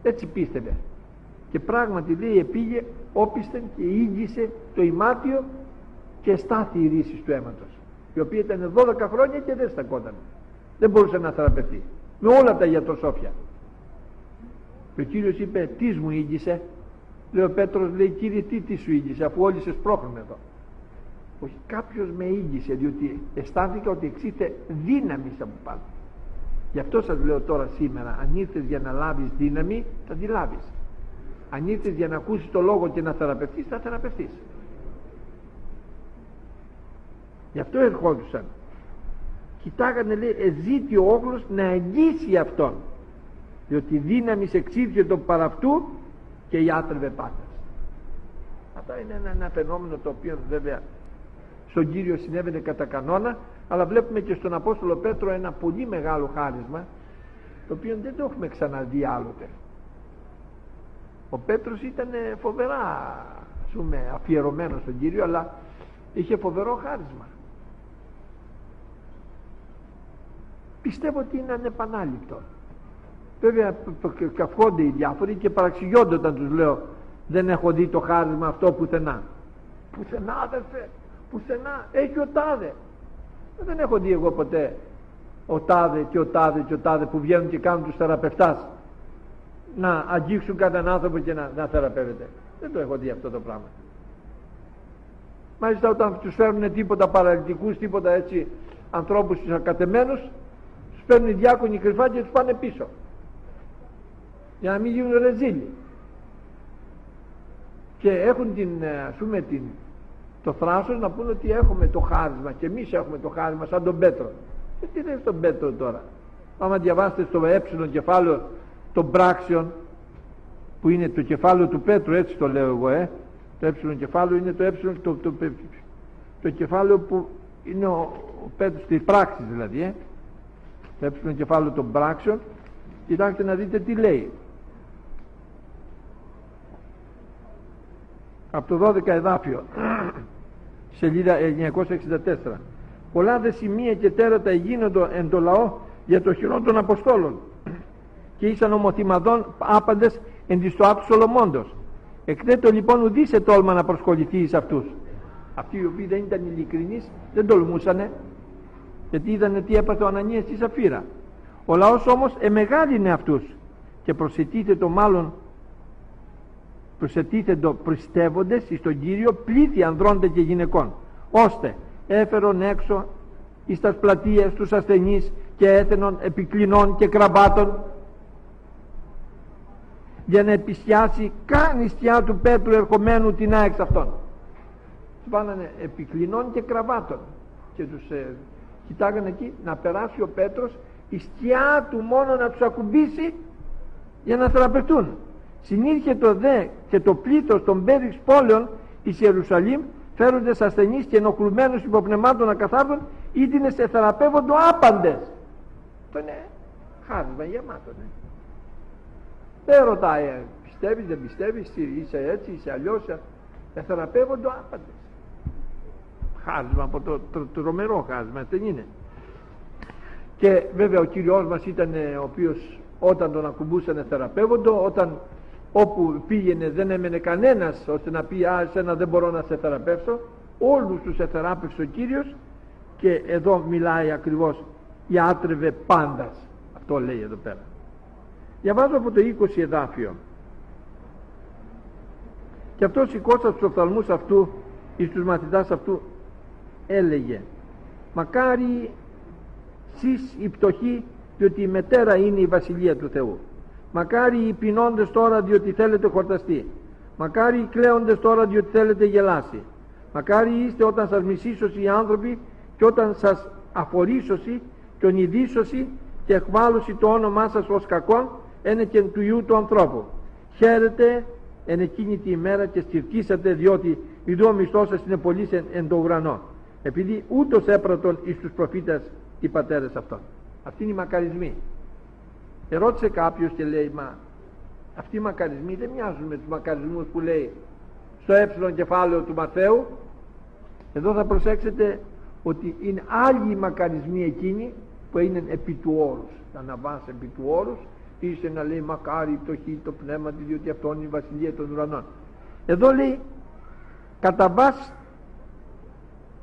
Έτσι πίστευε, και πράγματι λέει πήγε, όπισθεν και ήγγισε το ημάτιο και στάθη η ρίση του αίματος, η οποία ήταν 12 χρόνια και δεν στακόταν, δεν μπορούσε να θεραπευτεί με όλα τα γιατροσόφια. Και ο Κύριος είπε, τι μου ήγγισε? Λέει ο Πέτρος, λέει, Κύριε, τι σου ήγγισε, αφού όλοι σε σπρώχνουν εδώ? Όχι, κάποιος με ήγγισε, διότι αισθάνθηκα ότι εξήθε δύναμη από πάνω. Γι' αυτό σας λέω τώρα σήμερα, αν ήρθες για να λάβεις δύναμη, θα τη λάβεις. Αν ήρθες για να ακούσεις το λόγο και να θεραπευτείς, θα θεραπευτείς. Γι' αυτό ερχόντουσαν. Κοιτάγανε, λέει, εζήτη ο όχλος να εγγύσει αυτόν, διότι δύναμη εξήφιε τον παραυτού και ιάτρευε πάντα. Αυτό είναι ένα φαινόμενο το οποίο βέβαια στον Κύριο συνέβαινε κατά κανόνα, αλλά βλέπουμε και στον Απόστολο Πέτρο ένα πολύ μεγάλο χάρισμα, το οποίο δεν το έχουμε ξαναδεί άλλοτε. Ο Πέτρος ήταν φοβερά, ας πούμε, αφιερωμένος στον Κύριο, αλλά είχε φοβερό χάρισμα. Πιστεύω ότι είναι ανεπανάληπτο. Βέβαια καυχόνται οι διάφοροι και παραξηγιόνται όταν τους λέω δεν έχω δει το χάρισμα αυτό πουθενά. Πουθενά, αδερφέ, πουθενά, έχει ο τάδε. Δεν έχω δει εγώ ποτέ ο τάδε και ο τάδε και ο τάδε που βγαίνουν και κάνουν τους θεραπευτάς να αγγίξουν κανέναν άνθρωπο και να θεραπεύεται. Δεν το έχω δει αυτό το πράγμα. Μάλιστα όταν τους φέρνουν τίποτα παραλυτικούς, τίποτα έτσι ανθρώπους τους ακατεμένους, τους παίρνουν οι διάκονοι κρυφά και τους πάνε πίσω για να μην γίνουν ρεζίλοι. Και έχουν το θράσος να πούνε ότι έχουμε το χάρισμα και εμείς έχουμε το χάρισμα σαν τον Πέτρο. Και τι λέει στον Πέτρο τώρα? Άμα διαβάσετε στο κεφάλαιο των πράξεων, που είναι το κεφάλαιο του Πέτρου, έτσι το λέω εγώ, το κεφάλαιο είναι το κεφάλαιο που είναι ο Πέτρος στις πράξεις δηλαδή, το κεφάλαιο των πράξεων. Κοιτάξτε να δείτε τι λέει. Από το 12 εδάφιο, σελίδα 964. Πολλά δε σημεία και τέρατα γίνοντο εν το λαό για το χειρόν των Αποστόλων και ήσαν ομοθυμαδών άπαντες εν της το άτου Σολομώντος. Εκθέτω λοιπόν ουδήσε τόλμα να προσχοληθεί εις αυτούς. Αυτοί οι οποίοι δεν ήταν ειλικρινείς δεν τολμούσανε, γιατί είδανε τι έπαθε ο Ανανίας στη Σαφίρα. Ο λαός όμως εμεγάλυνε αυτούς και προσετίθετο μάλλον πιστεύοντες εις τον Κύριο πλήθη ανδρών και γυναικών, ώστε έφερον έξω εις τας πλατείες τους ασθενείς και έθενων επικλινών και κραβάτων, για να επισιάσει καν νηστιά του Πέτρου ερχομένου την εξ αυτών. Τους βάλανε επικλινών και κραβάτων και τους κοιτάγανε εκεί να περάσει ο Πέτρος η σκιά του μόνο να τους ακουμπήσει για να θεραπευτούν. Συνήρχεται δε και το πλήθος των πέριξ πόλεων εις Ιερουσαλήμ, φέροντες ασθενείς και ενοχλουμένους υποπνευμάτων ακαθάρτων, ήτινες θεραπεύοντο άπαντες. Αυτό είναι χάρισμα γεμάτο, ναι. Δεν ρωτάει, πιστεύεις, δεν πιστεύεις, είσαι έτσι, είσαι αλλιώς, θεραπεύοντο άπαντες. Χάρισμα από το τρομερό χάρισμα, δεν είναι? Και βέβαια ο Κύριος μας ήταν ο οποίος όταν τον ακουμπούσανε θεραπεύοντο, όταν όπου πήγαινε δεν έμενε κανένας ώστε να πει εσένα δεν μπορώ να σε θεραπεύσω, όλους τους εθεράπευσε ο Κύριος. Και εδώ μιλάει ακριβώς ιάτρευε πάντας, αυτό λέει εδώ πέρα. Διαβάζω από το 20 εδάφιο. Και αυτό σηκώσα στους οφθαλμούς αυτού εις τους μαθητάς αυτού έλεγε, μακάρι σεις οι πτωχοί, διότι η μετέρα είναι η βασιλεία του Θεού. Μακάρι οι πεινώντες τώρα, διότι θέλετε χορταστεί. Μακάρι οι κλαίοντες τώρα, διότι θέλετε γελάσει. Μακάρι είστε όταν σας μισήσωσι οι άνθρωποι και όταν σας αφορήσωσι και ονειδήσωσι και εκβάλλωσι το όνομά σας ως κακόν, ένε και του Υιού του ανθρώπου. Χαίρετε εν εκείνη τη ημέρα και στυρκίσατε, διότι ιδού ο μισθός σας είναι πολύς εν το ουρανό, επειδή ούτως έπρατον εις τους προφήτες οι πατέρες αυτών. Αυτοί είναι οι μακαρισμοί. Ερώτησε κάποιος και λέει, μα αυτοί οι μακαρισμοί δεν μοιάζουν με τους μακαρισμούς που λέει στο κεφάλαιο του Ματθαίου? Εδώ θα προσέξετε ότι είναι άλλοι οι μακαρισμοί εκείνοι που είναι επί του όρους. Να αναβάσει επί του όρους, είσαι να λέει μακάρι η πτωχή το πνεύμα του, διότι αυτό είναι η βασιλεία των ουρανών. Εδώ λέει κατά βάση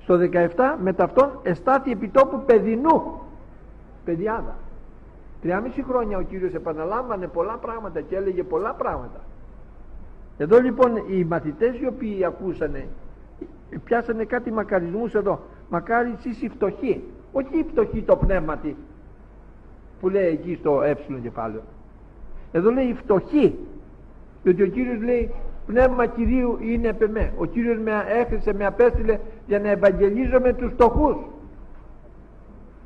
στο 17, με ταυτόν εστάθη επιτόπου παιδινού, παιδιάδα. 3,5 χρόνια ο Κύριος επαναλάμβανε πολλά πράγματα και έλεγε πολλά πράγματα. Εδώ λοιπόν οι μαθητές οι οποίοι ακούσανε πιάσανε κάτι μακαρισμούς εδώ. Μακάρι εσείς οι φτωχοί, όχι οι φτωχοί το πνεύματι. που λέει εκεί στο κεφάλαιο. Εδώ λέει φτωχοί, διότι ο Κύριος λέει πνεύμα Κυρίου είναι επ' εμέ. Ο Κύριος με έχρισε, με απέστειλε για να ευαγγελίζομαι τους φτωχούς.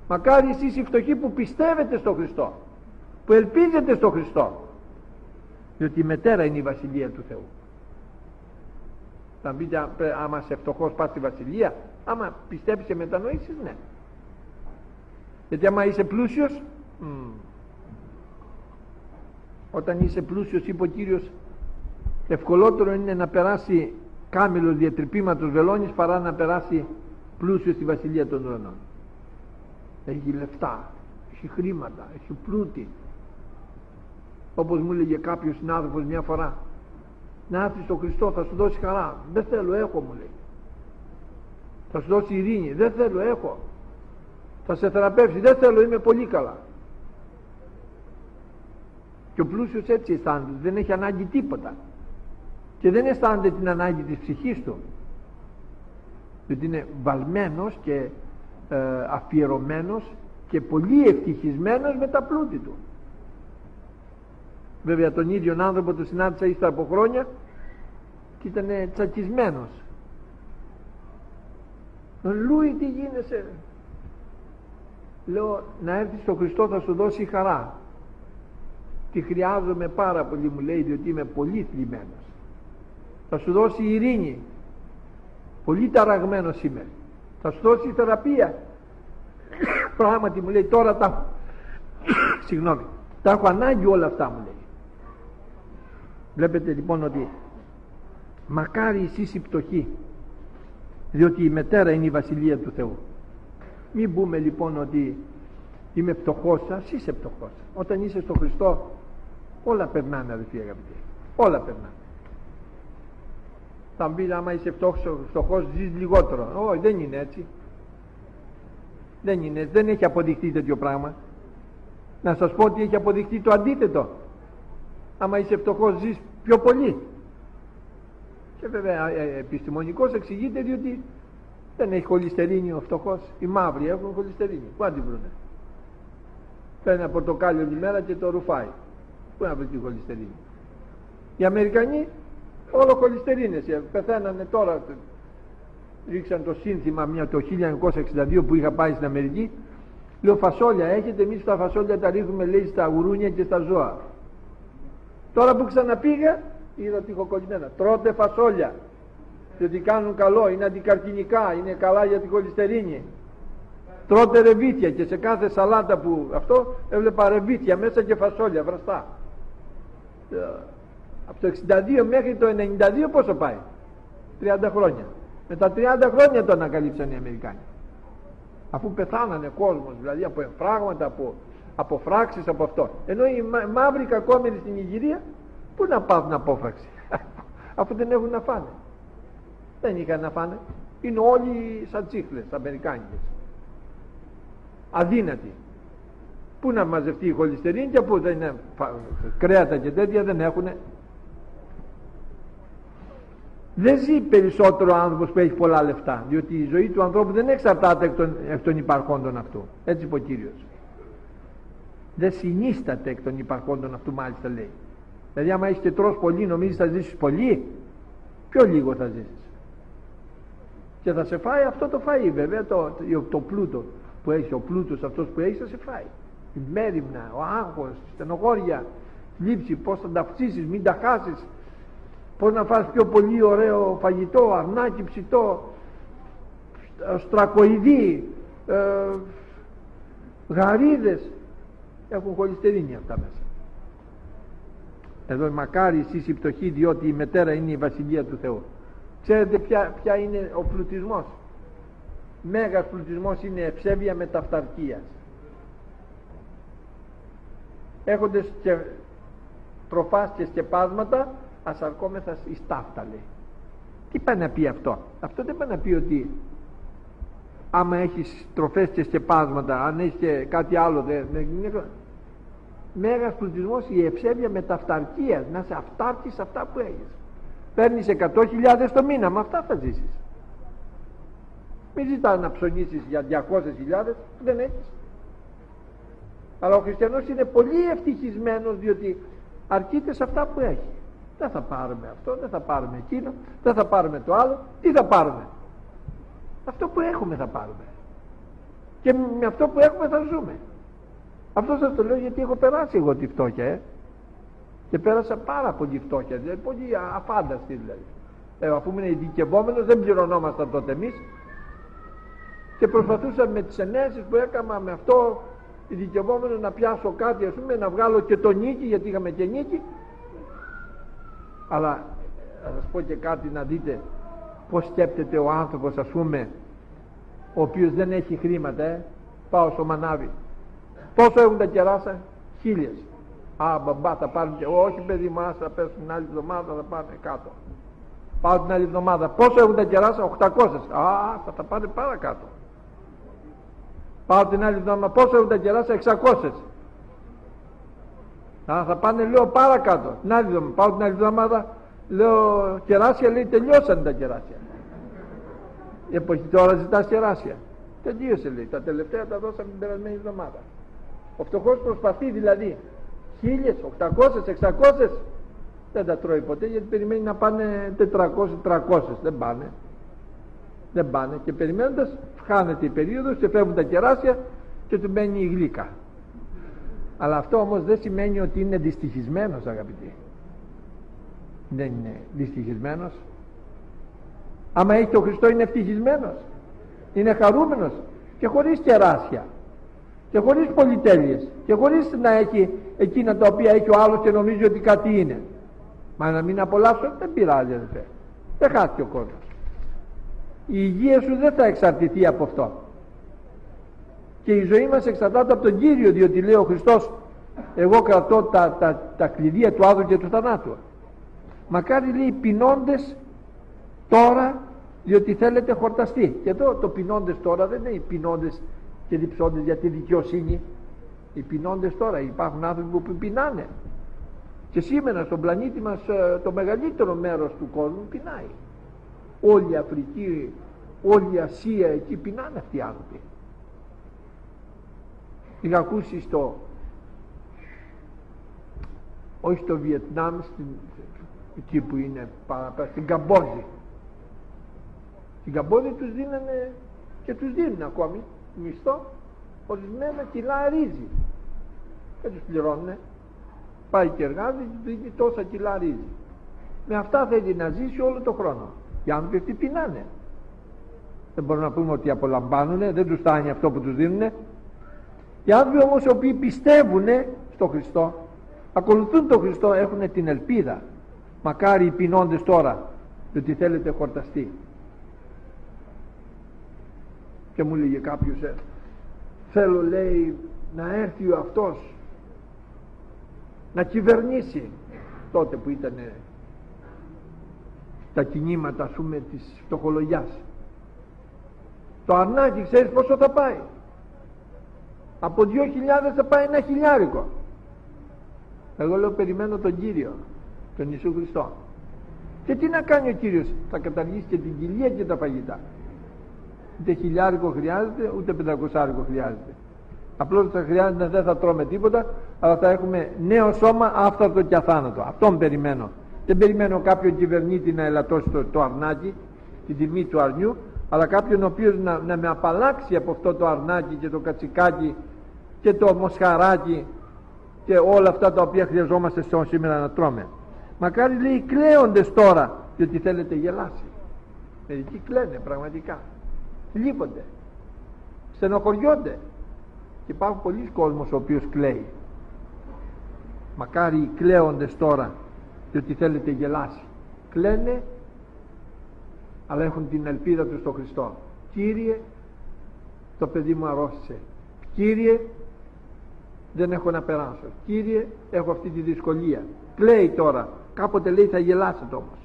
Μακάρι εσείς οι φτωχοί που πιστεύετε στο Χριστό, που ελπίζετε στο Χριστό, διότι η μετέρα είναι η Βασιλεία του Θεού. Θα πείτε, άμα είσαι φτωχός πας στη Βασιλεία? Άμα πιστεύεις και μετανοήσεις, ναι. Γιατί άμα είσαι πλούσιος, όταν είσαι πλούσιος, είπε ο Κύριος, ευκολότερο είναι να περάσει κάμιλος διατρυπήματος βελόνης παρά να περάσει πλούσιος στη Βασιλεία των ουρανών. Έχει λεφτά, έχει χρήματα, έχει πλούτη. Όπως μου έλεγε κάποιος συνάδελφος μια φορά, να έρθεις στον Χριστό, θα σου δώσει χαρά. Δεν θέλω, έχω, μου λέει. Θα σου δώσει ειρήνη. Δεν θέλω, έχω. Θα σε θεραπεύσει. Δεν θέλω, είμαι πολύ καλά. Και ο πλούσιος έτσι αισθάνεται, δεν έχει ανάγκη τίποτα. Και δεν αισθάνεται την ανάγκη της ψυχής του, διότι είναι βαλμένος και αφιερωμένος και πολύ ευτυχισμένος με τα πλούτη του. Βέβαια τον ίδιο άνθρωπο το συνάντησα ύστερα από χρόνια και ήταν τσακισμένος. Λούι, τι γίνεσαι? Λέω, να έρθεις στο Χριστό, θα σου δώσει χαρά. Τη χρειάζομαι πάρα πολύ, μου λέει, διότι είμαι πολύ θλιμμένος. Θα σου δώσει ειρήνη. Πολύ ταραγμένος είμαι. Θα σου δώσει θεραπεία. Πράγματι, μου λέει, τώρα τα συγγνώμη, τα έχω ανάγκη όλα αυτά, μου λέει. Βλέπετε λοιπόν ότι μακάρι εσείς οι φτωχοί, διότι η μετέρα είναι η Βασιλεία του Θεού. Μην πούμε λοιπόν ότι είμαι φτωχός. Ας είσαι φτωχός. Όταν είσαι στο Χριστό όλα περνάνε, αδελφοί αγαπητοί. Όλα περνάνε. Θα μπει, άμα είσαι φτωχός ζεις λιγότερο. Όχι, δεν είναι έτσι. Δεν είναι, δεν έχει αποδειχτεί τέτοιο πράγμα. Να σας πω ότι έχει αποδειχτεί το αντίθετο. Άμα είσαι φτωχός ζεις πιο πολύ. Και βέβαια επιστημονικώς εξηγείται, διότι δεν έχει χολυστερίνη ο φτωχός. Οι μαύροι έχουν χολυστερίνη. Πού να την βρουνε? Παίρνει ένα πορτοκάλι όλη μέρα και το ρουφάει. Πού να βρει τη χολυστερίνη? Οι Αμερικανοί όλο χολυστερίνες. Πεθαίνανε τώρα. Ρίξαν το σύνθημα το 1962 που είχα πάει στην Αμερική. Λέω, φασόλια έχετε? Εμείς τα φασόλια τα ρίχνουμε, λέει, στα γουρούνια και στα ζώα. Τώρα που ξαναπήγα είδα ότι έχω κολλημένα. Τρώτε φασόλια, διότι κάνουν καλό, είναι αντικαρκινικά, είναι καλά για την χολυστερίνη. Τρώτε ρεβίτια, και σε κάθε σαλάτα που αυτό έβλεπα ρεβίτια μέσα και φασόλια βραστά. Από το 62 μέχρι το 92 πόσο πάει? 30 χρόνια. Με τα 30 χρόνια το ανακαλύψαν οι Αμερικάνοι. Αφού πεθάνανε κόσμος, δηλαδή από εμφράγματα, από φράξεις, από αυτό. Ενώ οι μαύροι κακόμοιροι στην Ιγυρία πού να πάθουν απόφραξη? Αφού δεν έχουν να φάνε. Δεν είχαν να φάνε. Είναι όλοι σαν τσίχλες αμερικάνικες. Αδύνατοι. Πού να μαζευτεί η χολυστερίνη και πού δεν είναι κρέατα και τέτοια δεν έχουνε. Δεν ζει περισσότερο άνθρωπος που έχει πολλά λεφτά, διότι η ζωή του ανθρώπου δεν εξαρτάται εκ των υπαρχόντων αυτού. Έτσι είπε ο Κύριος. Δεν συνίσταται εκ των υπαρχόντων αυτού, μάλιστα λέει. Δηλαδή άμα έχεις και τρως πολύ, νομίζεις θα ζήσεις πολύ? Πιο λίγο θα ζήσεις. Και θα σε φάει αυτό το φαΐ, βέβαια, το πλούτο που έχεις, ο πλούτος αυτός που έχεις θα σε φάει. Η μέριμνα, ο άγχος, η στενοχώρια, λήψη, πώς θα τα αυξήσεις, μην τα χάσεις, πώς να φας πιο πολύ ωραίο φαγητό, αρνάκι ψητό, στρακοειδή, γαρίδες, έχουν χολυστερίνη αυτά μέσα. Εδώ μακάρι εσείς οι φτωχοί, διότι η μετέρα είναι η Βασιλεία του Θεού. Ξέρετε ποια είναι ο πλουτισμός? Μέγας πλουτισμός είναι ευσέβεια μεταφταρκίας. Έχοντες και τροφάς και σκεπάσματα, ασαρκόμεθα εις ταύτα, λέει. Τι πάει να πει αυτό? Αυτό δεν πάει να πει ότι άμα έχεις τροφές και σκεπάσματα, αν έχεις και κάτι άλλο, μέγας πλουτισμός η ευσέβεια μεταφταρκίας, να σε αυτάρκεις αυτά που έχεις. Παίρνεις 100.000 το μήνα, με αυτά θα ζήσεις. Μην ζητάς να ψωνίσεις για 200.000 που δεν έχεις. Αλλά ο χριστιανός είναι πολύ ευτυχισμένος, διότι αρκείται σε αυτά που έχει. Δεν θα πάρουμε αυτό, δεν θα πάρουμε εκείνο, δεν θα πάρουμε το άλλο. Τι θα πάρουμε? Αυτό που έχουμε θα πάρουμε, και με αυτό που έχουμε θα ζούμε. Αυτό σας το λέω γιατί έχω περάσει εγώ τη φτώχεια, και πέρασα πάρα πολύ φτώχεια, δηλαδή πολύ αφάνταστη δηλαδή. Αφού ήμουν ειδικευόμενος, δεν πληρωνόμασταν τότε εμείς, και προσπαθούσα με τις ενέσεις που έκανα με αυτό ειδικευόμενο να πιάσω κάτι, ας πούμε, να βγάλω και το νίκη, γιατί είχαμε και νίκη. Αλλά θα σας πω και κάτι να δείτε πως σκέπτεται ο άνθρωπος, ας πούμε, ο οποίος δεν έχει χρήματα. Πάω στο μανάβι, πόσο έχουν τα κεράσα? 1000. Α, μπαμπά, θα πάρουν και... Όχι παιδί μου, θα πέσουν την άλλη εβδομάδα, θα πάνε κάτω. Πάω την άλλη εβδομάδα, πόσο έχουν τα κεράσα? 800. Α, θα τα πάνε παρακάτω. Πάω την άλλη εβδομάδα, πόσο έχουν τα κεράσα? 600. Α, θα πάνε, λέω, παρακάτω. Την άλλη εβδομάδα, πάω την άλλη εβδομάδα, λέω, κεράσια, λέει, τελειώσαν τα κεράσια. Η εποχή τώρα ζητάς κεράσια. Τελείωσε, λέει, τα τελευταία τα δώσαμε την περασμένη εβδομάδα. Ο φτωχός προσπαθεί δηλαδή 1000, 800, 600, δεν τα τρώει ποτέ, γιατί περιμένει να πάνε 400. Δεν πάνε, και περιμένοντας χάνεται η περίοδος και φεύγουν τα κεράσια και του μένει η γλύκα. Αλλά αυτό όμως δεν σημαίνει ότι είναι δυστυχισμένος, αγαπητοί. Δεν είναι δυστυχισμένος. Άμα έχει τον Χριστό είναι ευτυχισμένος, είναι χαρούμενος, και χωρίς κεράσια και χωρίς πολυτέλειες και χωρίς να έχει εκείνα τα οποία έχει ο άλλος και νομίζει ότι κάτι είναι. Μα να μην απολαύσω, δεν πειράζει, αδελφέ, δεν χάθηκε ο κόσμος. Η υγεία σου δεν θα εξαρτηθεί από αυτό, και η ζωή μας εξαρτάται από τον Κύριο, διότι λέει ο Χριστός, εγώ κρατώ τα κλειδία του άδου και του θανάτου. Μακάρι, λέει, πεινώντες τώρα, διότι θέλετε χορταστεί. Και εδώ το πεινώντες τώρα δεν είναι οι πεινώντες και διψώντες για τη δικαιοσύνη. Οι πεινώντες τώρα, υπάρχουν άνθρωποι που πεινάνε, και σήμερα στον πλανήτη μας το μεγαλύτερο μέρος του κόσμου πεινάει. Όλη η Αφρική, όλη η Ασία, εκεί πεινάνε αυτοί οι άνθρωποι. Είχα ακούσει όχι στο Βιετνάμ, εκεί που είναι στην Καμπότζη. Στην Καμπότζη τους δίνανε, και τους δίνουν ακόμη μισθό, ορισμένα κιλά ρύζι, και τους πληρώνουνε. Πάει και εργάζεται και του δίνει τόσα κιλά ρύζι. Με αυτά θέλει να ζήσει όλο το χρόνο. Οι άνθρωποι αυτοί πεινάνε. Δεν μπορούμε να πούμε ότι απολαμβάνουνε, δεν τους φτάνει αυτό που τους δίνουνε. Οι άνθρωποι όμως οι οποίοι πιστεύουν στο Χριστό, ακολουθούν τον Χριστό, έχουν την ελπίδα. Μακάρι οι πεινώντες τώρα, διότι θέλετε χορταστεί. Και μου λέγε κάποιος, θέλω, λέει, να έρθει ο αυτός να κυβερνήσει, τότε που ήταν τα κινήματα, ας πούμε, της φτωχολογιάς. Το αρνάκι ξέρεις πόσο θα πάει? Από 2.000 θα πάει 1.000. Εγώ λέω, περιμένω τον Κύριο, τον Ιησού Χριστό. Και τι να κάνει ο Κύριος? Θα καταργήσει και την κοιλία και τα φαγητά. Ούτε 1.000 χρειάζεται, ούτε 500 χρειάζεται. Απλώς θα χρειάζεται, δεν θα τρώμε τίποτα, αλλά θα έχουμε νέο σώμα, άφθαρτο και αθάνατο. Αυτόν περιμένω. Δεν περιμένω κάποιον κυβερνήτη να ελαττώσει το αρνάκι, την τιμή του αρνιού, αλλά κάποιον ο οποίος να με απαλλάξει από αυτό το αρνάκι και το κατσικάκι και το μοσχαράκι και όλα αυτά τα οποία χρειαζόμαστε σήμερα να τρώμε. Μακάρι, λέει, κλαίοντες τώρα, διότι θέλετε γελάσει. Μερικοί κλαίνε πραγματικά, λείπονται, στενοχωριόνται, και υπάρχουν πολλοί κόσμος ο οποίος κλαίει. Μακάρι οι κλαίοντες τώρα, διότι θέλετε γελάσει. Κλαίνε, αλλά έχουν την ελπίδα τους στο Χριστό. Κύριε, το παιδί μου αρρώστησε. Κύριε, δεν έχω να περάσω. Κύριε, έχω αυτή τη δυσκολία. Κλαίει τώρα. Κάποτε, λέει, θα γελάσετε όμως,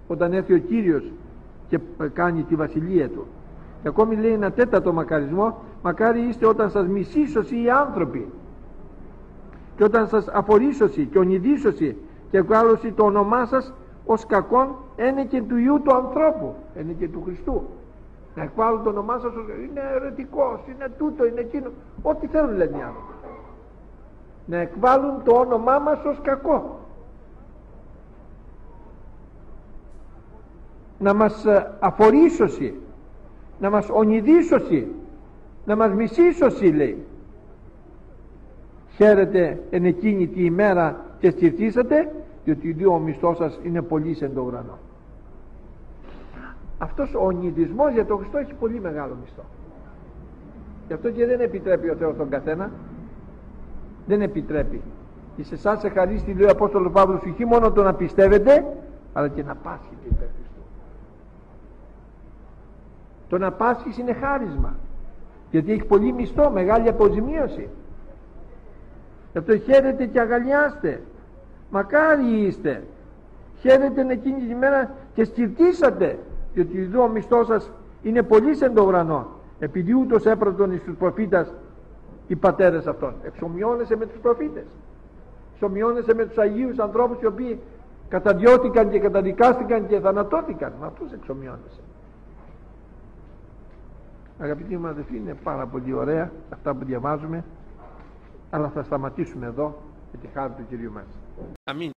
όταν έρθει ο Κύριος και κάνει τη βασιλεία του. Και ακόμη λέει ένα τέταρτο μακαρισμό: μακάρι είστε όταν σας μισήσωσι οι άνθρωποι, και όταν σας αφορήσωσι και ονειδήσωσι και εκβάλλωσι το όνομά σας ως κακόν είναι και του Υιού του ανθρώπου, είναι και του Χριστού. Να εκβάλλουν το όνομά σας ως είναι αιρετικός, είναι τούτο, είναι εκείνο, ό,τι θέλουν λένε οι άνθρωποι. να εκβάλουν το όνομά μας ως κακό, να μας αφορίσωσει, να μας ονειδίσωσει, να μας μισήσωσει, λέει. Χαίρετε εν εκείνη τη ημέρα και στηθήσατε, διότι ο μισθός σας είναι πολύς εν το ουρανό. Αυτός ο ονειδισμός για τον Χριστό έχει πολύ μεγάλο μισθό. Γι' αυτό και δεν επιτρέπει ο Θεός τον καθένα. Δεν επιτρέπει. Και σε εσάς ευχαρίστη, λέει ο Απόστολος Παύλος, όχι μόνο το να πιστεύετε, αλλά και να πάσχετε υπέρ Χριστού. Το να πάσχεις είναι χάρισμα, γιατί έχει πολύ μισθό, μεγάλη αποζημίωση. Γι' αυτό χαίρετε και αγαλιάστε, μακάρι είστε, χαίρετε εκείνη τη μέρα και σκυρτήσατε, διότι εδώ ο μισθός σας είναι πολύς εν το ουρανό, επειδή ούτως έπρεπε στους προφήτας οι πατέρες αυτών. Εξομοιώνεσαι με τους προφήτες, εξομοιώνεσαι με τους Αγίους ανθρώπους οι οποίοι καταδιώθηκαν και καταδικάστηκαν και θανατώθηκαν. Με αυτούς εξομοιώνεσαι. Αγαπητοί μου αδελφοί, είναι πάρα πολύ ωραία αυτά που διαβάζουμε, αλλά θα σταματήσουμε εδώ με τη χάρη του Κυρίου μας. Αμήν.